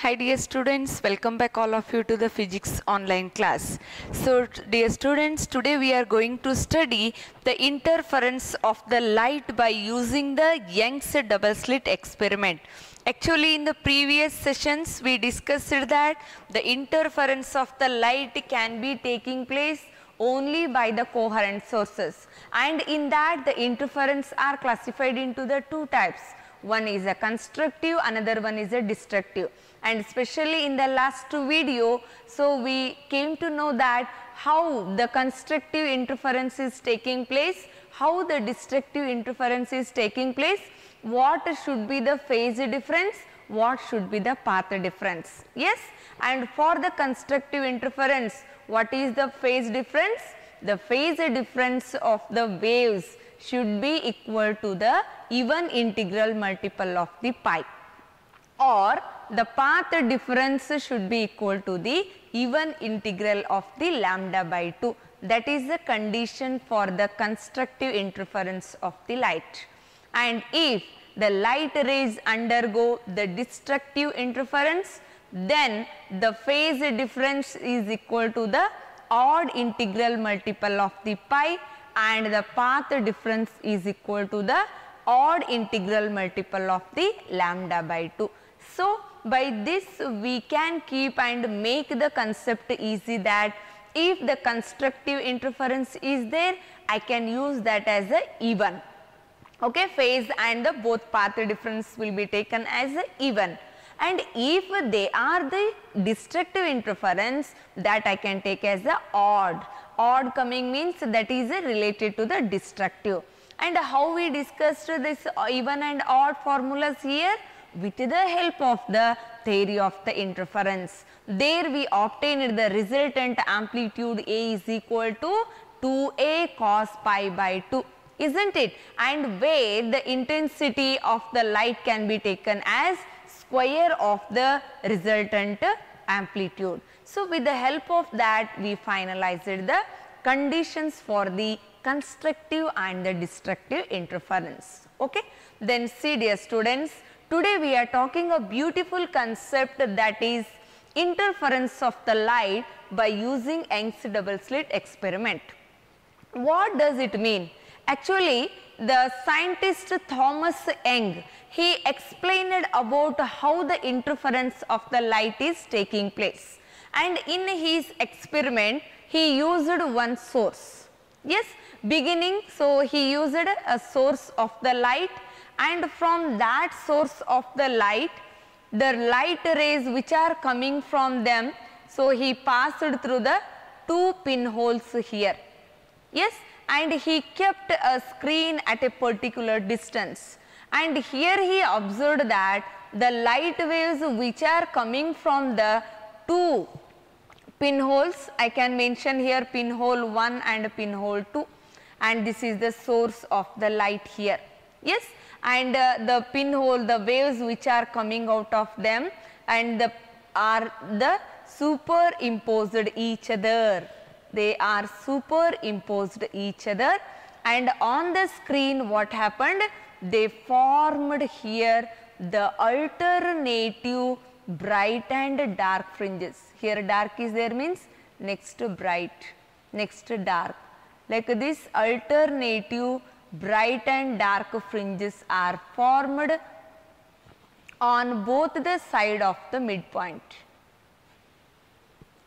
Hi dear students, welcome back all of you to the physics online class. So dear students, today we are going to study the interference of the light by using the Young's double slit experiment. Actually in the previous sessions we discussed that the interference of the light can be taking place only by the coherent sources, and in that the interference are classified into the two types. One is a constructive, another one is a destructive. And especially in the last video, so we came to know that how the constructive interference is taking place, how the destructive interference is taking place, what should be the phase difference, what should be the path difference. Yes, and for the constructive interference, what is the phase difference? The phase difference of the waves should be equal to the even integral multiple of the pi, or the path difference should be equal to the even integral of the lambda by 2. That is the condition for the constructive interference of the light. And if the light rays undergo the destructive interference, then the phase difference is equal to the odd integral multiple of the pi, and the path difference is equal to the odd integral multiple of the lambda by 2. So, by this we can keep and make the concept easy that if the constructive interference is there, I can use that as a even. Okay, phase and the both path difference will be taken as a even. And if they are the destructive interference, that I can take as a odd. Odd coming means that is related to the destructive. And how we discussed this even and odd formulas here? With the help of the theory of the interference. There we obtained the resultant amplitude A is equal to 2A cos pi by 2, isn't it? And where the intensity of the light can be taken as square of the resultant amplitude. So, with the help of that we finalized the conditions for the constructive and the destructive interference. Okay. Then see dear students, today we are talking a beautiful concept, that is interference of the light by using Young's double slit experiment. What does it mean? Actually, the scientist Thomas Young, he explained about how the interference of the light is taking place, and in his experiment he used one source. Yes, beginning, so he used a source of the light, and from that source of the light rays which are coming from them, so he passed through the two pinholes here. Yes, and he kept a screen at a particular distance, and here he observed that the light waves which are coming from the two pinholes, I can mention here pinhole 1 and pinhole 2, and this is the source of the light here. Yes, and the pinhole, the waves which are coming out of them, and are the superimposed each other. They are superimposed each other, and on the screen what happened? They formed here the alternative bright and dark fringes. Here dark is there means next to bright, next to dark. Like this alternative bright and dark fringes are formed on both the side of the midpoint.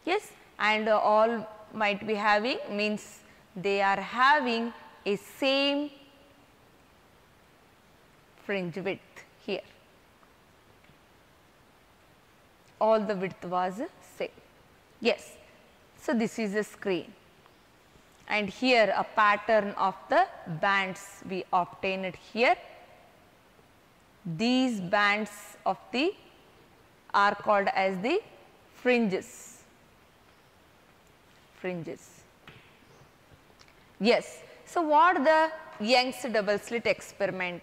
Yes, and all might be having, means they are having a same fringe width here. All the width was same. Yes, so this is the screen, and here a pattern of the bands we obtained here. These bands of the are called as the fringes. Yes, so what the Young's double slit experiment?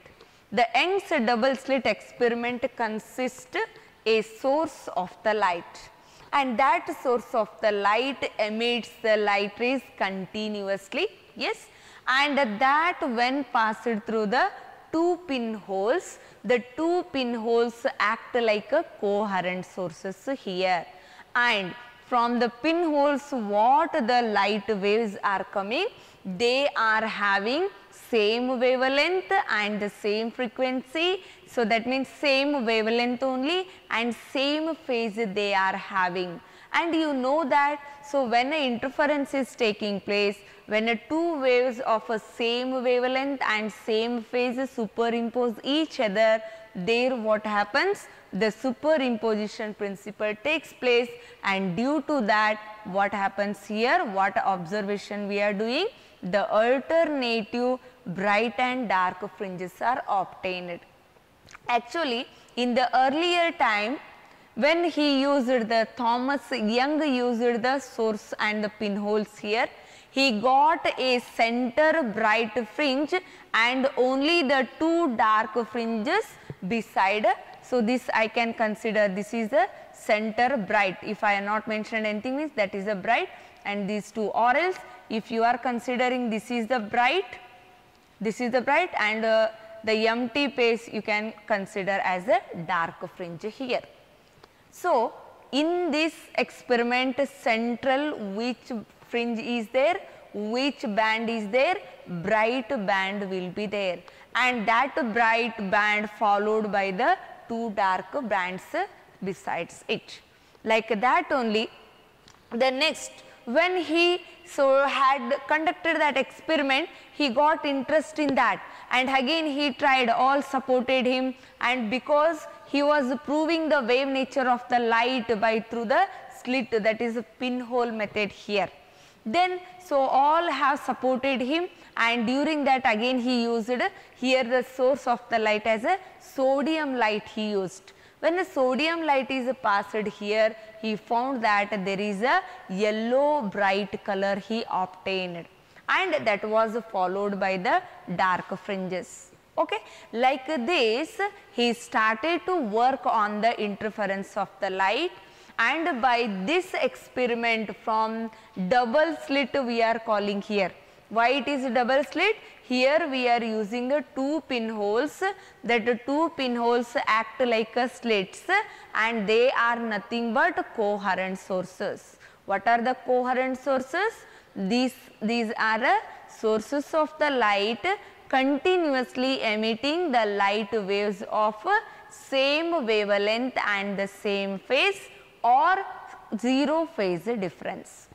The Young's double slit experiment consists a source of the light, and that source of the light emits the light rays continuously. Yes, and that when passed through the two pinholes, the two pinholes act like a coherent sources here, and from the pinholes what the light waves are coming, they are having same wavelength and the same frequency. So, that means same wavelength only and same phase they are having. And you know that, so when an interference is taking place, when two waves of a same wavelength and same phase superimpose each other, there what happens? The superimposition principle takes place, and due to that what happens here? What observation we are doing? The alternative bright and dark fringes are obtained. Actually, in the earlier time, when he used the Thomas Young used the source and the pinholes here, he got a center bright fringe and only the two dark fringes beside. So, this I can consider this is the center bright. If I have not mentioned anything, means that is a bright, and these two, or else if you are considering this is the bright, and the empty space you can consider as a dark fringe here. So, in this experiment central which fringe is there, which band is there? Bright band will be there, and that bright band followed by the two dark bands besides it. Like that only, the next, when he had conducted that experiment, he got interest in that, and again he tried, all supported him, and because he was proving the wave nature of the light by through the slit, that is a pinhole method here. Then so all have supported him, and during that again he used here the source of the light as a sodium light he used. When the sodium light is passed here, he found that there is a yellow bright color he obtained, and that was followed by the dark fringes. Okay. Like this, he started to work on the interference of the light, and by this experiment from double slit we are calling here. Why it is double slit? Here we are using the two pinholes, that two pinholes act like a slits, and they are nothing but coherent sources. What are the coherent sources? These are sources of the light continuously emitting the light waves of same wavelength and the same phase or zero phase difference.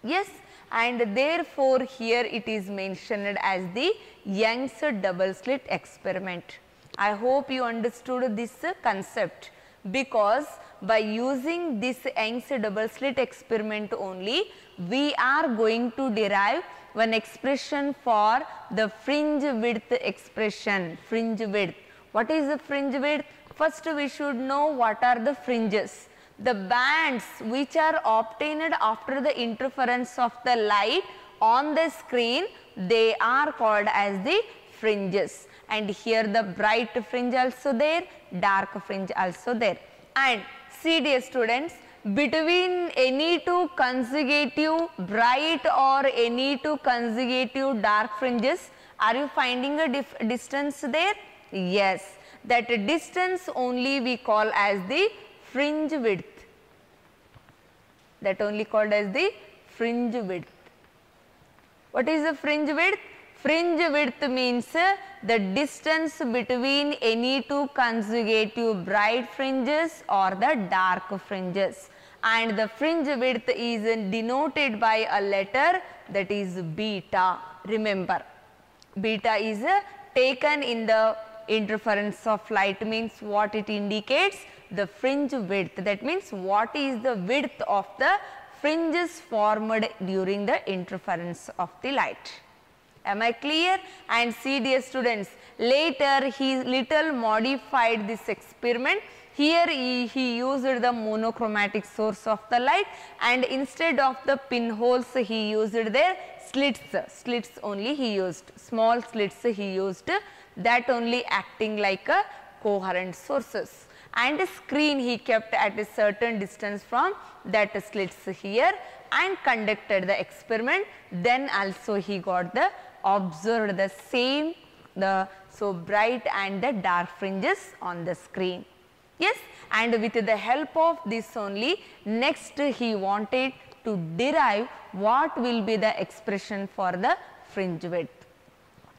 Yes, and therefore here it is mentioned as the Young's double slit experiment. I hope you understood this concept, because by using this Young's double slit experiment only, we are going to derive one expression for the fringe width expression. Fringe width. What is the fringe width? First we should know what are the fringes. The bands which are obtained after the interference of the light on the screen, they are called as the fringes, and here the bright fringe also there, dark fringe also there. And see dear students, between any two consecutive bright or any two consecutive dark fringes, are you finding a distance there? Yes, that distance only we call as the fringe width, that only called as the fringe width. What is the fringe width? Fringe width means the distance between any two consecutive bright fringes or the dark fringes, and the fringe width is denoted by a letter, that is beta. Remember, beta is taken in the interference of light, means what it indicates? The fringe width, that means what is the width of the fringes formed during the interference of the light. Am I clear? And see dear students, later he little modified this experiment. Here he used the monochromatic source of the light, and instead of the pinholes he used their slits only he used, small slits he used, that only acting like a coherent sources, and a screen he kept at a certain distance from that slits here and conducted the experiment. Then also he got the observed the same the bright and the dark fringes on the screen. Yes, and with the help of this only, next he wanted to derive what will be the expression for the fringe width.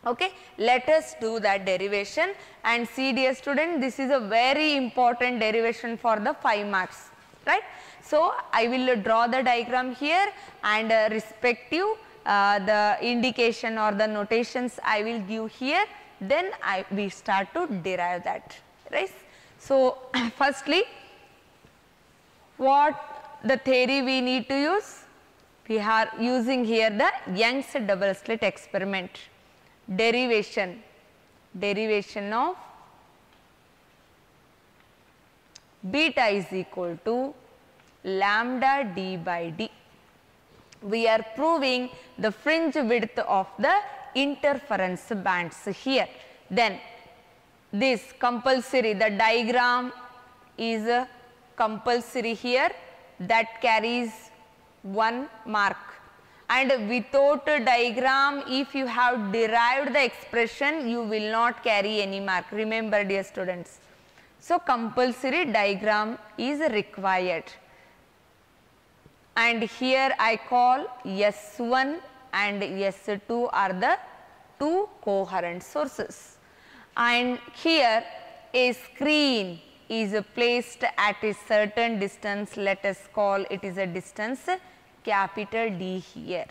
Okay, let us do that derivation and see, dear student, this is a very important derivation for the 5 marks, right. So, I will draw the diagram here and respective the indication or the notations I will give here, then we start to derive that, right. So, firstly, what the theory we need to use? We are using here the Young's double slit experiment. Derivation of beta is equal to lambda d by d. We are proving the fringe width of the interference bands here. Then this compulsory, the diagram is compulsory here, that carries 1 mark. And without a diagram, if you have derived the expression, you will not carry any mark. Remember, dear students. So, compulsory diagram is required. And here I call S1 and S2 are the 2 coherent sources. And here a screen is placed at a certain distance, let us call it is a distance capital D here,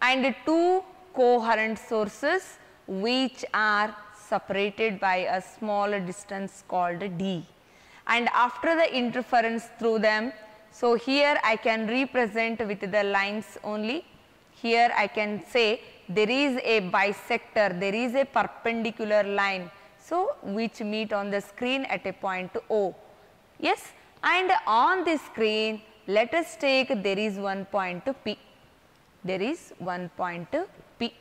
and 2 coherent sources which are separated by a small distance called D, and after the interference through them, so here I can represent with the lines only. Here I can say there is a bisector, there is a perpendicular line, so which meet on the screen at a point O. Yes, and on the screen let us take there is one point P. There is one point P.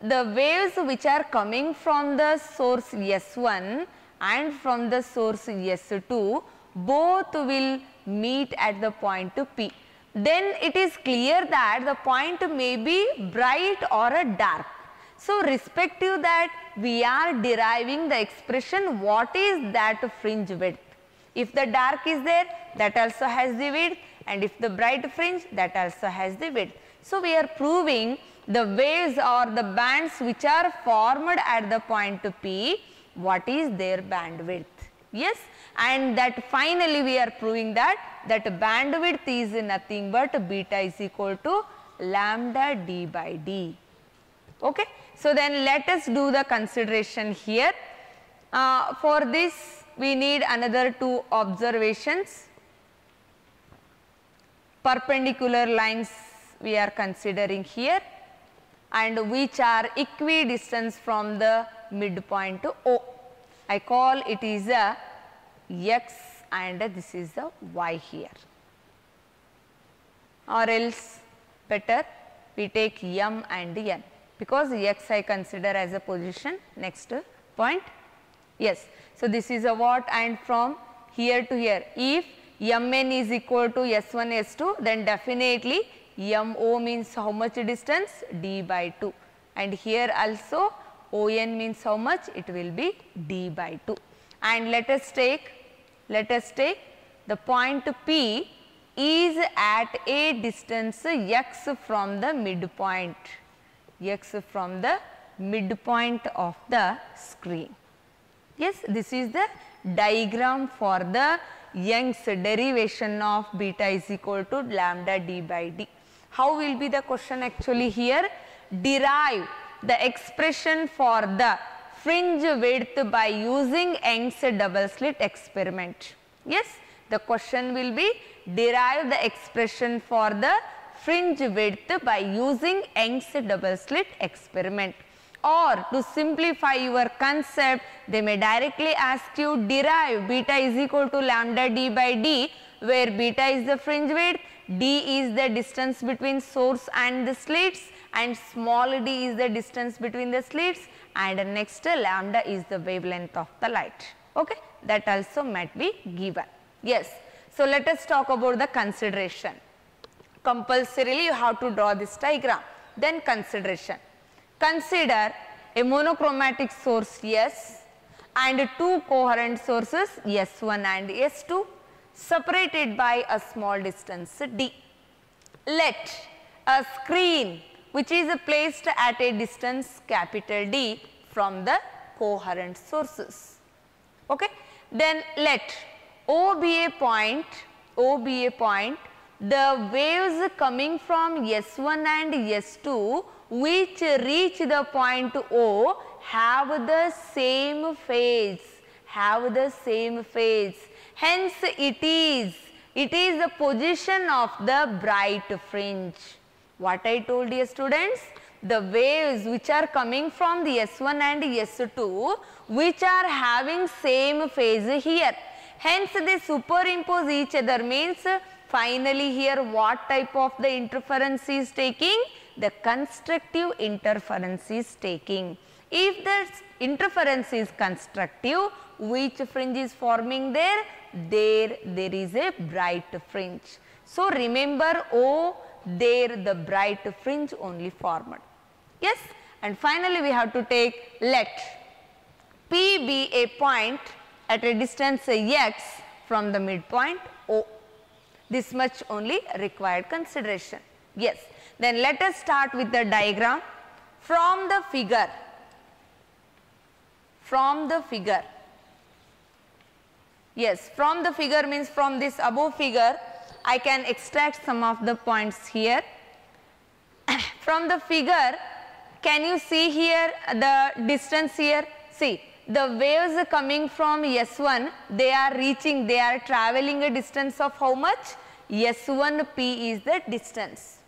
The waves which are coming from the source S1 and from the source S2 both will meet at the point P. Then it is clear that the point may be bright or a dark. So, respective that we are deriving the expression what is that fringe width. If the dark is there, that also has the width, and if the bright fringe, that also has the width. So, we are proving the waves or the bands which are formed at the point P, what is their bandwidth. Yes, and that finally we are proving that bandwidth is nothing but beta is equal to lambda d by d. Okay. So, then let us do the consideration here. For this we need another 2 observations. Perpendicular lines we are considering here, and which are equidistant from the midpoint to O. I call it is a x and this is a y here, or else better we take m and n, because x I consider as a position next point. Yes. So, this is a what, and from here to here, if mn is equal to s1 s2, then definitely mo means how much distance, d by 2, and here also on means how much, it will be d by 2. And let us take the point P is at a distance x from the midpoint, of the screen. Yes, this is the diagram for the Young's derivation of beta is equal to lambda d by d. How will be the question actually here? Derive the expression for the fringe width by using Young's double slit experiment. Yes, the question will be derive the expression for the fringe width by using Young's double slit experiment. Or to simplify your concept, they may directly ask you derive beta is equal to lambda d by d, where beta is the fringe width, d is the distance between source and the slits, and small d is the distance between the slits, and next lambda is the wavelength of the light. Okay, that also might be given. Yes. So, let us talk about the consideration. Compulsorily you have to draw this diagram. Then consideration. Consider A monochromatic source S and two coherent sources S1 and S2 separated by a small distance d. Let a screen which is placed at a distance capital D from the coherent sources. Okay. Then let O be a point, the waves coming from S1 and S2 which reach the point O have the same phase, hence it is the position of the bright fringe. What I told you students, the waves which are coming from the S1 and S2 which are having same phase here, hence they superimpose each other, means finally here what type of the interference is taking? The constructive interference is taking. If the interference is constructive, which fringe is forming there? There is a bright fringe. So remember O, there the bright fringe only formed. Yes, and finally we have to take let P be a point at a distance x from the midpoint O. This much only required consideration. Yes, then let us start with the diagram from the figure. Yes, from the figure means from this above figure I can extract some of the points here. From the figure, can you see here the distance here? See, the waves coming from S1, they are traveling a distance of how much? S1p is the distance.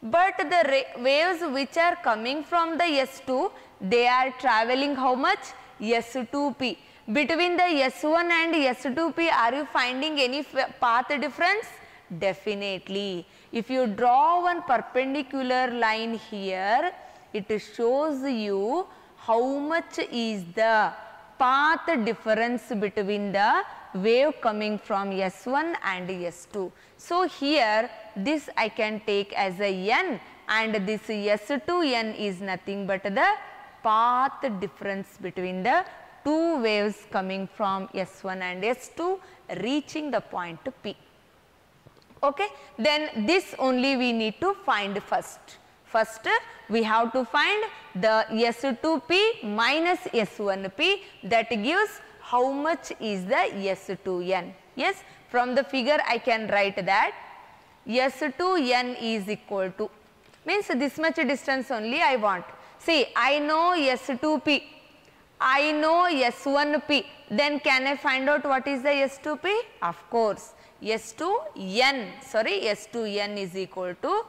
But the waves which are coming from the S2, they are traveling how much? S2p. Between the S1 and S2p, are you finding any path difference? Definitely. If you draw one perpendicular line here, it shows you how much is the path difference between the wave coming from S1 and S2. So here this I can take as a n, and this S2n is nothing but the path difference between the two waves coming from S1 and S2 reaching the point P. Okay. Then this only we need to find first. First we have to find the S2p minus S1p, that gives how much is the S2n. Yes, from the figure I can write that S2n is equal to, means this much distance only I want. See, I know S2p, I know S1p, then can I find out what is the S2p? Of course, S2n is equal to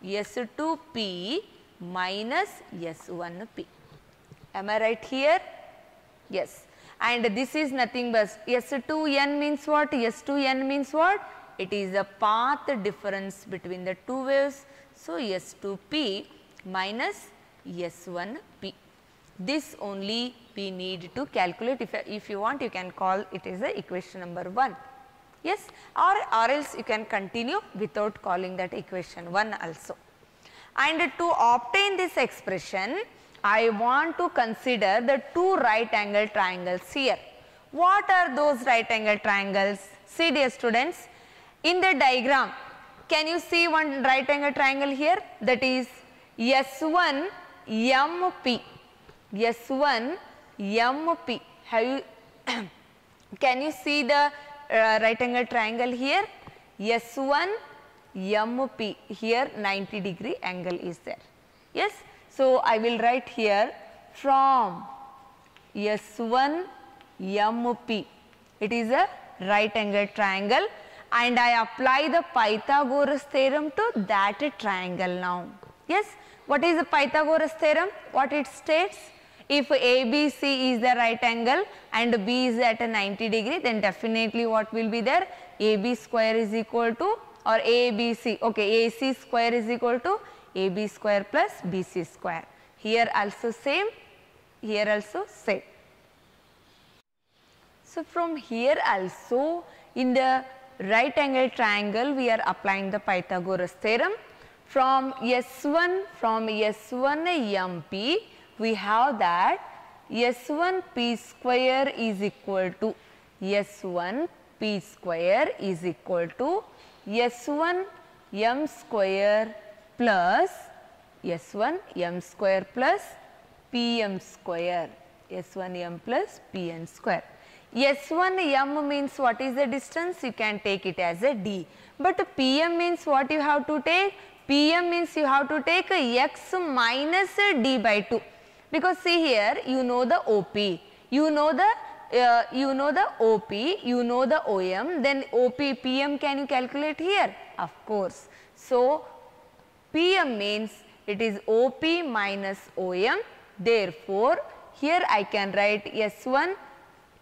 S2p minus S1p. Am I right here? Yes. And this is nothing but S2n means what? S2n means what? It is the path difference between the two waves. So, S2p minus S1p. This only we need to calculate. If you want, you can call it as the equation number 1. Yes, or else you can continue without calling that equation 1 also. And to obtain this expression, I want to consider the two right angle triangles here. What are those right angle triangles? See dear students, in the diagram, can you see one right angle triangle here? That is S1 MP. S1 MP. Have you can you see the right angle triangle here? S1 MP. Here 90 degree angle is there. Yes. So, I will write here from S1 MP. It is a right angle triangle, and I apply the Pythagoras theorem to that triangle now. Yes. What is the Pythagoras theorem? What it states? If ABC is the right angle and B is at a 90 degree, then definitely what will be there? AB square is equal to, or ABC, okay, AC square is equal to AB square plus BC square. Here also same, here also same. So, from here also in the right angle triangle we are applying the Pythagoras theorem. From S1 MP we have that S1 P square is equal to S1 P square is equal to S1 M square plus S1 M square plus Pm square, S1 M plus Pn square. S1 M means what is the distance? You can take it as a d. But Pm means what you have to take? Pm means you have to take x minus d by 2. Because see here, you know the OP, you know the OP, you know the OM, then OP, PM can you calculate here? Of course. So, PM means it is OP minus OM. Therefore, here I can write S1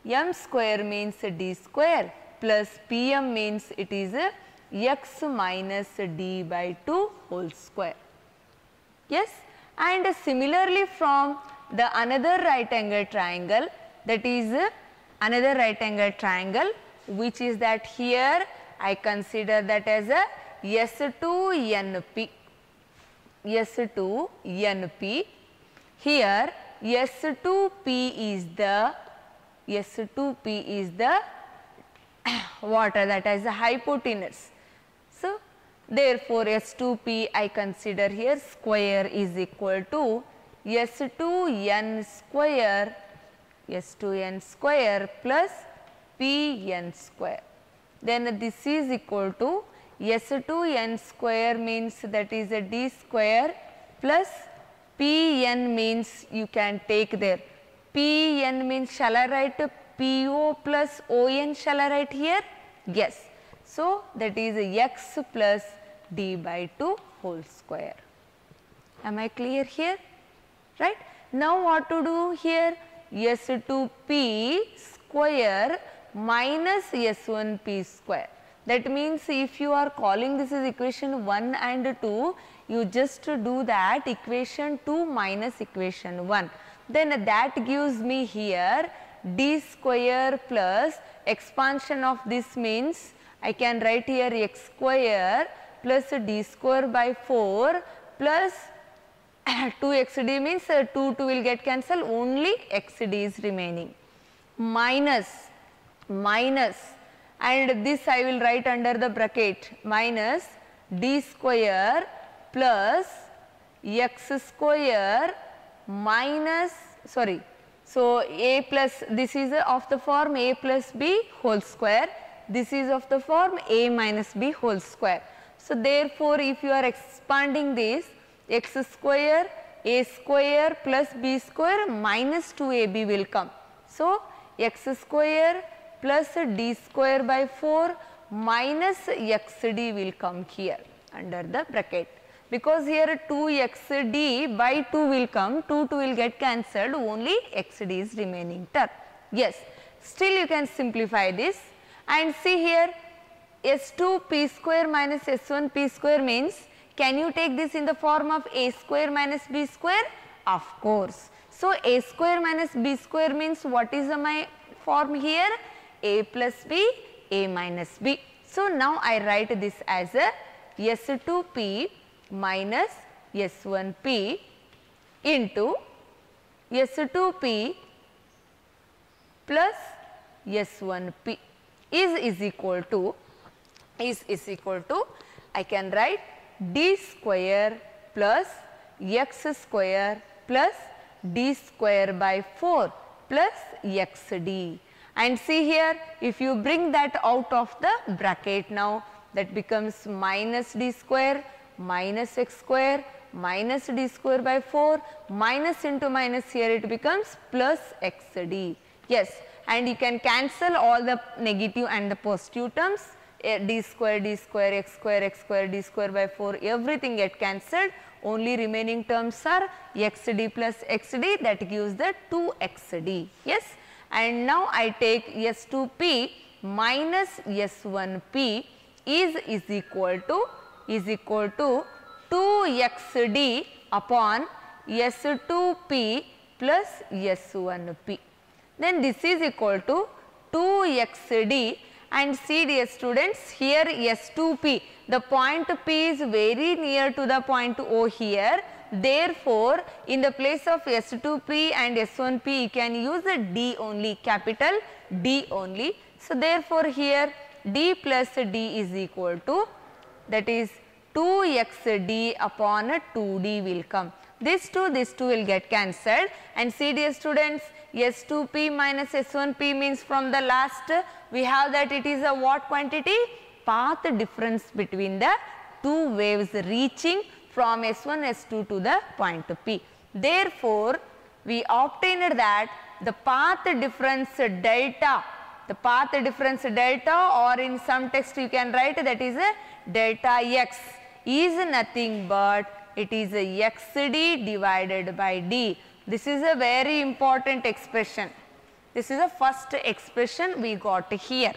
M square means d square plus PM means it is x minus d by 2 whole square. Yes, and similarly from the another right angle triangle, that is another right angle triangle, which is that here I consider that as a S2NP. S2NP. Here S2P is the water, that is the hypotenuse. So, therefore, S2P I consider here square is equal to S2N square plus Pn square. Then this is equal to S2N square means that is a d square plus Pn means you can take there. Pn means shall I write Po plus On shall I write here? Yes. So, that is x plus d by 2 whole square. Am I clear here? Right. Now, what to do here? S2P square minus S1P square. That means, if you are calling this is equation 1 and 2, you just do that equation 2 minus equation 1. Then that gives me here d square plus expansion of this means I can write here x square plus d square by 4 plus 2xd means 2 will get cancelled, only xd is remaining, minus and this I will write under the bracket minus d square plus x square minus so a plus, this is of the form a plus b whole square, this is of the form a minus b whole square. So, therefore, if you are expanding this x square a square plus b square minus 2ab will come. So, x square plus d square by 4 minus xd will come here under the bracket. Because here 2xd by 2 will come, 2 will get cancelled, only xd is remaining term. Yes, still you can simplify this and see here S2p square minus S1p square means, can you take this in the form of a square minus b square? Of course. So, a square minus b square means what is my form here? A plus b, a minus b. So, now I write this as a S2p minus S1p into S2p plus S1p is equal to I can write d square plus x square plus d square by 4 plus xd. And see here, if you bring that out of the bracket now, that becomes minus d square minus x square minus d square by 4 minus into minus, here it becomes plus xd. Yes, and you can cancel all the negative and the positive terms, d square, x square, d square by 4, everything get cancelled, only remaining terms are xd plus xd, that gives the 2xd. Yes, and now I take S2p minus S1p is equal to 2xd upon S2p plus S1p. Then this is equal to 2xd, and see dear students, here S2p, the point P is very near to the point O here, Therefore, in the place of S2P and S1P, you can use a D only, capital D only. So, therefore, here D plus D is equal to, that is 2xd upon a 2d will come. This 2 will get cancelled, and see dear students, S2P minus S1P means from the last we have that it is a what quantity? Path difference between the two waves reaching from S1, S2 to the point P. Therefore, we obtained that the path difference delta, or in some text you can write that is a delta x, is nothing but it is a xd divided by d. This is a very important expression. This is the first expression we got here.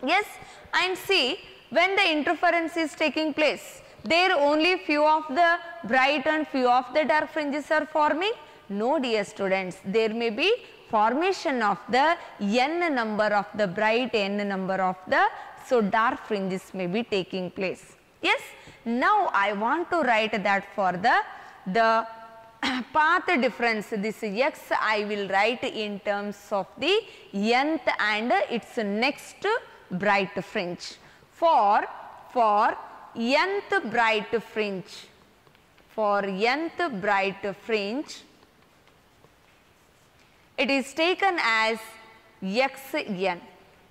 Yes, and see, when the interference is taking place, there only few of the bright and few of the dark fringes are forming. No dear students, there may be formation of the n number of the bright, n number of the dark fringes may be taking place. Yes, now I want to write that for the path difference, this x I will write in terms of the nth and its next bright fringe. For nth bright fringe, it is taken as xn.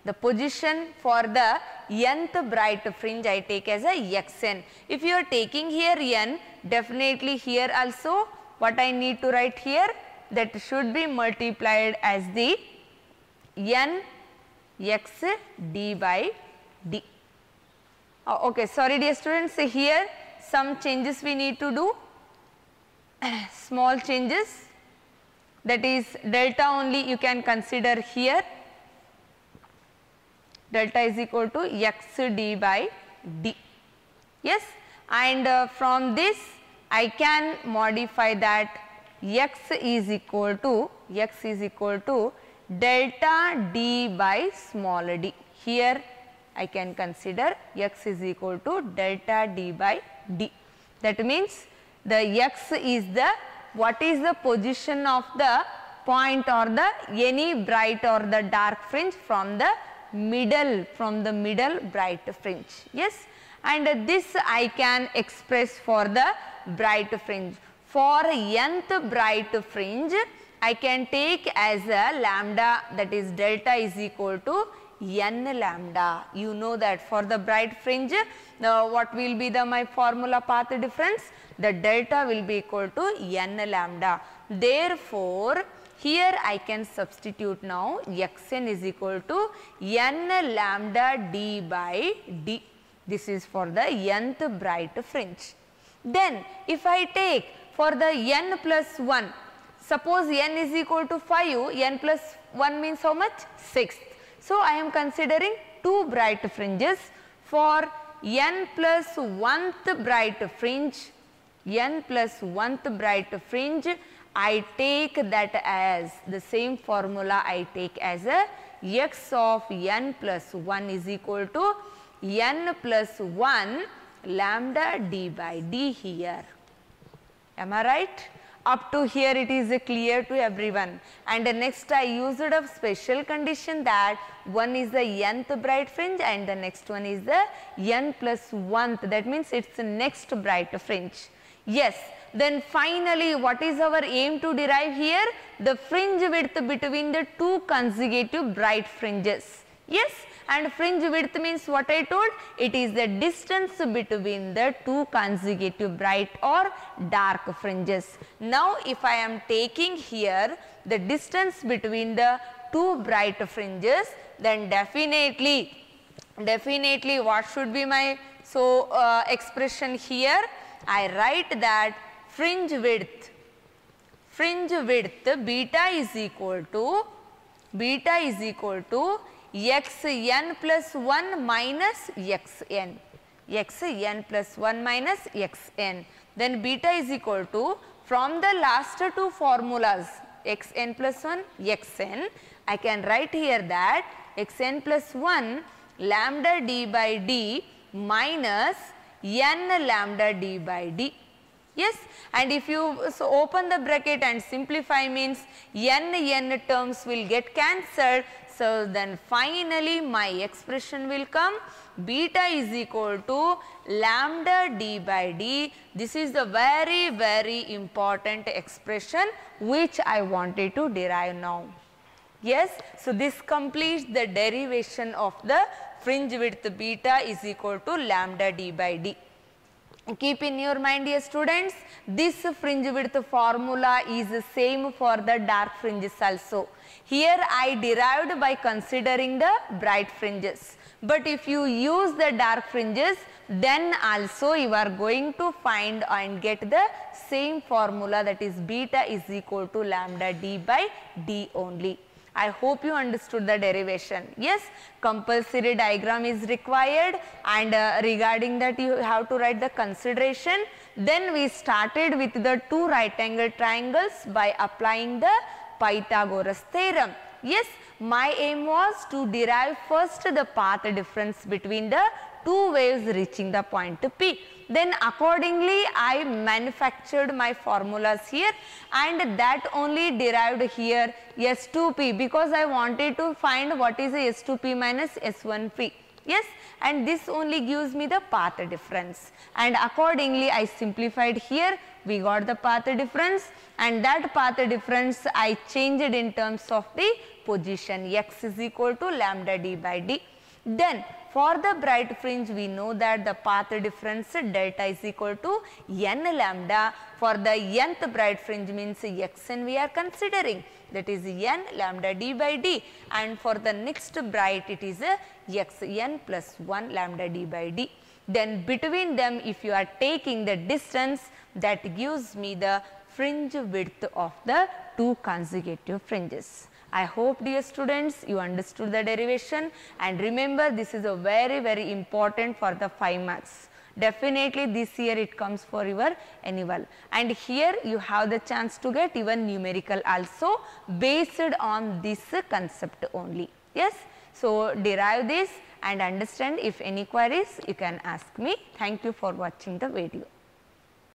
The position for the nth bright fringe I take as a xn. If you are taking here n, definitely here also what I need to write here, that should be multiplied as the n x d by d. Okay, sorry dear students, here some changes we need to do, small changes, that is delta only you can consider here, delta is equal to x d by d. Yes, and from this I can modify that x is equal to delta d by small d. Here I can consider x is equal to delta d by d. That means the x is the, what is the position of the point or the any bright or the dark fringe from the middle bright fringe. Yes, and this I can express for the bright fringe. For nth bright fringe I can take as a lambda, that is delta is equal to n lambda. You know that for the bright fringe what will be the my formula path difference? The delta will be equal to n lambda. Therefore, here I can substitute now xn is equal to n lambda d by d. This is for the nth bright fringe. Then if I take for the n plus 1, suppose n is equal to 5, n plus 1 means how much? 6. So, I am considering 2 bright fringes. For n plus 1th bright fringe, I take that as the same formula I take as a x of n plus 1 is equal to n plus 1 lambda d by d here. Am I right? Up to here it is clear to everyone, and next I used a special condition that one is the nth bright fringe and the next one is the n plus 1th, that means it is the next bright fringe. Yes, then finally what is our aim to derive here? The fringe width between the two consecutive bright fringes. Yes, and fringe width means what I told, it is the distance between the two consecutive bright or dark fringes. Now if I am taking here the distance between the two bright fringes, then definitely what should be my expression here? I write that fringe width beta is equal to xn plus 1 minus xn, then beta is equal to, from the last two formulas xn plus 1 xn, I can write here that xn plus 1 lambda d by d minus n lambda d by d. Yes, and if you open the bracket and simplify means n terms will get cancelled. So, then finally my expression will come beta is equal to lambda d by d. This is the very important expression which I wanted to derive now. Yes, so this completes the derivation of the fringe width beta is equal to lambda d by d. Keep in your mind, dear students, this fringe width formula is the same for the dark fringes also. Here I derived by considering the bright fringes. But if you use the dark fringes, then also you are going to find and get the same formula, that is beta is equal to lambda d by d only. I hope you understood the derivation. Yes, compulsory diagram is required, and regarding that you have to write the consideration. Then we started with the two right angle triangles by applying the Pythagoras theorem. Yes, my aim was to derive first the path difference between the two waves reaching the point P. Then accordingly I manufactured my formulas here, and that only derived here S2P, because I wanted to find what is S2P minus S1P. Yes, and this only gives me the path difference, and accordingly I simplified here. We got the path difference, and that path difference I changed in terms of the position. X is equal to lambda d by d. Then for the bright fringe, we know that the path difference delta is equal to n lambda. For the nth bright fringe means xn we are considering, that is n lambda d by d, and for the next bright it is xn plus 1 lambda d by d. Then between them, if you are taking the distance, that gives me the fringe width of the two consecutive fringes. I hope, dear students, you understood the derivation, and remember this is a very important for the 5 marks. Definitely this year it comes for your annual, and here you have the chance to get even numerical also based on this concept only. Yes, so derive this and understand. If any queries you can ask me. Thank you for watching the video.